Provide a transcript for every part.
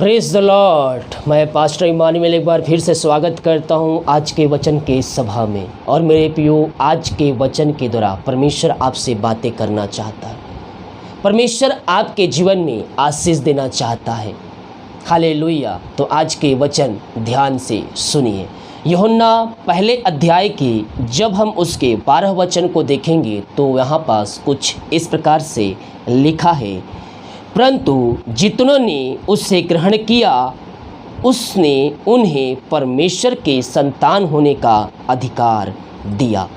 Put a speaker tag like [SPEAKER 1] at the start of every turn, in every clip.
[SPEAKER 1] Praise the Lord. मैं pastor Emmanuel एक बार फिर से स्वागत करता हूं आज के वचन के सभा में। और मेरे प्रियो, आज के वचन के द्वारा परमेश्वर आपसे बातें करना चाहता है। परमेश्वर आपके जीवन में आशीष देना चाहता है। हालेलुया। तो आज के वचन ध्यान से सुनिए। यूहन्ना पहले अध्याय के जब हम उसके 12 वचन को देखेंगे तो यहाँ पास कुछ इस प्रकार से लिखा है, परंतु जितनों ने उससे ग्रहण किया उसने उन्हें परमेश्वर के संतान होने का अधिकार दिया।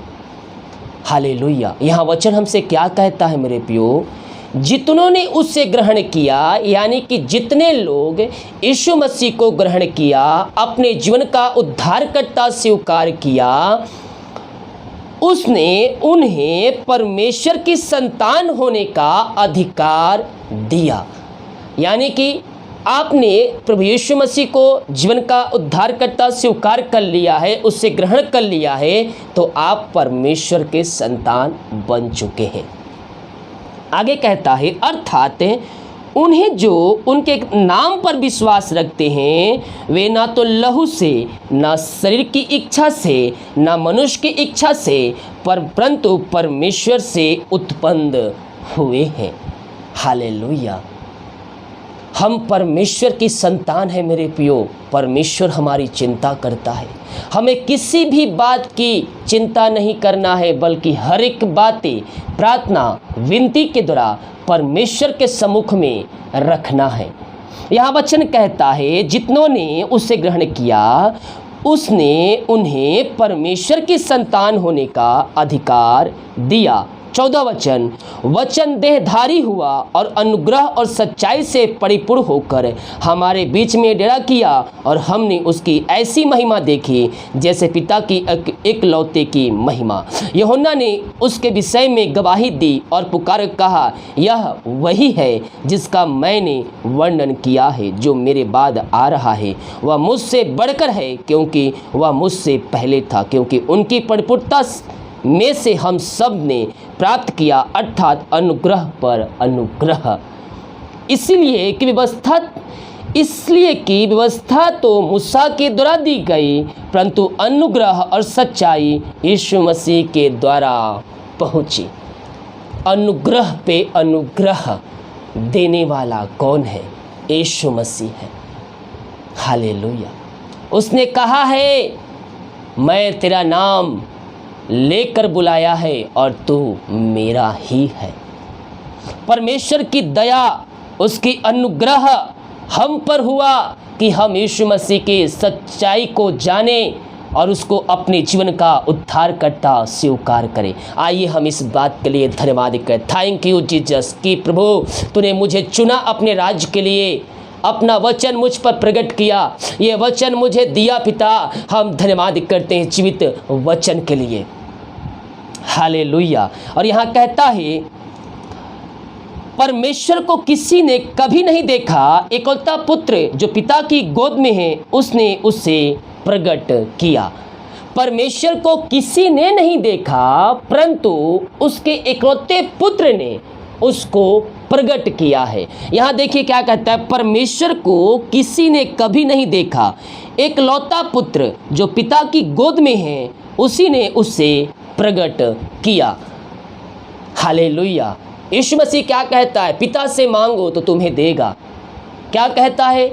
[SPEAKER 1] हालेलुया। यहाँ वचन हमसे क्या कहता है मेरे प्रियो? जितनों ने उससे ग्रहण किया, यानी कि जितने लोग यीशु मसीह को ग्रहण किया, अपने जीवन का उद्धारकर्ता स्वीकार किया, उसने उन्हें परमेश्वर की संतान होने का अधिकार दिया। यानी कि आपने प्रभु यीशु मसीह को जीवन का उद्धारकर्ता स्वीकार कर लिया है, उससे ग्रहण कर लिया है, तो आप परमेश्वर के संतान बन चुके हैं। आगे कहता है, अर्थात उन्हें जो उनके नाम पर विश्वास रखते हैं वे ना तो लहू से, ना शरीर की इच्छा से, ना मनुष्य की इच्छा से, परंतु परमेश्वर से उत्पन्न हुए हैं। हालेलुया। हम परमेश्वर की संतान हैं मेरे प्रियो। परमेश्वर हमारी चिंता करता है। हमें किसी भी बात की चिंता नहीं करना है, बल्कि हर एक बातें प्रार्थना विनती के द्वारा परमेश्वर के सम्मुख में रखना है। यहाँ वचन कहता है, जितनों ने उसे ग्रहण किया उसने उन्हें परमेश्वर की संतान होने का अधिकार दिया। 14 वचन देहधारी हुआ और अनुग्रह और सच्चाई से परिपूर्ण होकर हमारे बीच में डेरा किया, और हमने उसकी ऐसी महिमा देखी जैसे पिता की एकलौते की महिमा। यूहन्ना ने उसके विषय में गवाही दी और पुकार कहा, यह वही है जिसका मैंने वर्णन किया है। जो मेरे बाद आ रहा है वह मुझसे बढ़कर है, क्योंकि वह मुझसे पहले था। क्योंकि उनकी परिपूर्णता में से हम सब ने प्राप्त किया, अर्थात अनुग्रह पर अनुग्रह। इसलिए कि व्यवस्था तो मूसा के द्वारा दी गई, परंतु अनुग्रह और सच्चाई यीशु मसीह के द्वारा पहुंची। अनुग्रह पे अनुग्रह देने वाला कौन है? यीशु मसीह है। हालेलुया। उसने कहा है, मैं तेरा नाम लेकर बुलाया है और तू मेरा ही है। परमेश्वर की दया, उसकी अनुग्रह हम पर हुआ कि हम यीशु मसीह की सच्चाई को जाने और उसको अपने जीवन का उद्धारकर्ता स्वीकार करें। आइए हम इस बात के लिए धन्यवाद करें। थैंक यू जीसस कि प्रभु तूने मुझे चुना अपने राज्य के लिए, अपना वचन मुझ पर प्रकट किया, ये वचन मुझे दिया पिता। हम धन्यवाद करते हैं जीवित वचन के लिए। हालेलुया। और यहाँ कहता है, परमेश्वर को किसी ने कभी नहीं देखा, एकलौता पुत्र जो पिता की गोद में है उसने उसे प्रकट किया। परमेश्वर को किसी ने नहीं देखा, परंतु उसके एकलौते पुत्र ने उसको प्रकट किया है। यहाँ देखिए क्या कहता है, परमेश्वर को किसी ने कभी नहीं देखा, एकलौता पुत्र जो पिता की गोद में है उसी ने उसे प्रकट किया। हालेलुया। यीशु मसीह क्या कहता है? पिता से मांगो तो तुम्हें देगा। क्या कहता है?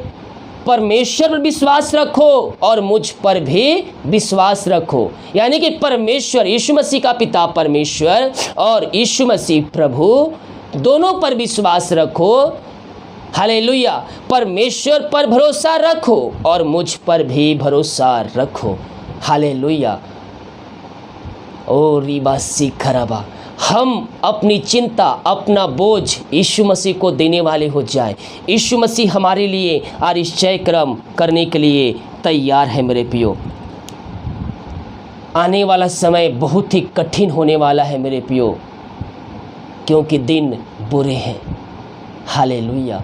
[SPEAKER 1] परमेश्वर पर विश्वास रखो और मुझ पर भी विश्वास रखो। यानी कि परमेश्वर, यीशु मसीह का पिता परमेश्वर और यीशु मसीह प्रभु, दोनों पर विश्वास रखो। हालेलुया। परमेश्वर पर भरोसा रखो और मुझ पर भी भरोसा रखो। हालेलुया। ओ रिबासी खराबा, हम अपनी चिंता, अपना बोझ यीशु मसीह को देने वाले हो जाए। यीशु मसीह हमारे लिए आरिश्चय कर्म करने के लिए तैयार है मेरे प्रियो। आने वाला समय बहुत ही कठिन होने वाला है मेरे प्रियो, क्योंकि दिन बुरे हैं। हालेलुया।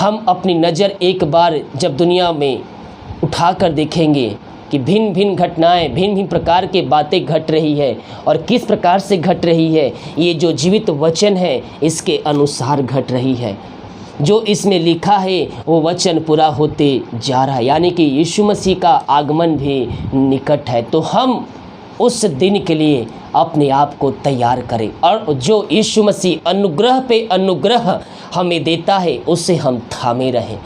[SPEAKER 1] हम अपनी नज़र एक बार जब दुनिया में उठाकर देखेंगे कि भिन्न भिन्न घटनाएं, भिन्न भिन्न प्रकार के बातें घट रही है, और किस प्रकार से घट रही है, ये जो जीवित वचन है इसके अनुसार घट रही है। जो इसमें लिखा है वो वचन पूरा होते जा रहा है, यानी कि यीशु मसीह का आगमन भी निकट है। तो हम उस दिन के लिए अपने आप को तैयार करें और जो यीशु मसीह अनुग्रह पे अनुग्रह हमें देता है उससे हम थामे रहें।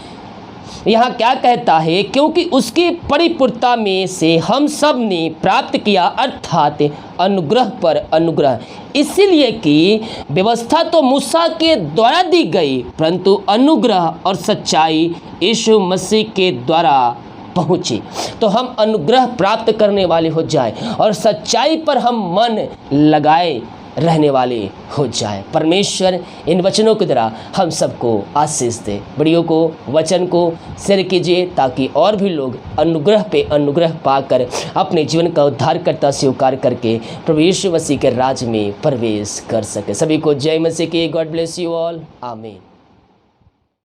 [SPEAKER 1] यहाँ क्या कहता है, क्योंकि उसकी परिपूर्णता में से हम सब ने प्राप्त किया, अर्थात अनुग्रह पर अनुग्रह। इसीलिए कि व्यवस्था तो मूसा के द्वारा दी गई, परंतु अनुग्रह और सच्चाई यीशु मसीह के द्वारा पहुँची। तो हम अनुग्रह प्राप्त करने वाले हो जाए और सच्चाई पर हम मन लगाए रहने वाले हो जाए। परमेश्वर इन वचनों के द्वारा हम सबको आशीष दे। वीडियो को, वचन को शेयर कीजिए ताकि और भी लोग अनुग्रह पे अनुग्रह पाकर अपने जीवन का उद्धारकर्ता स्वीकार करके प्रभु यीशु मसीह के राज में प्रवेश कर सके। सभी को जय मसीह की। God bless you all. आमीन।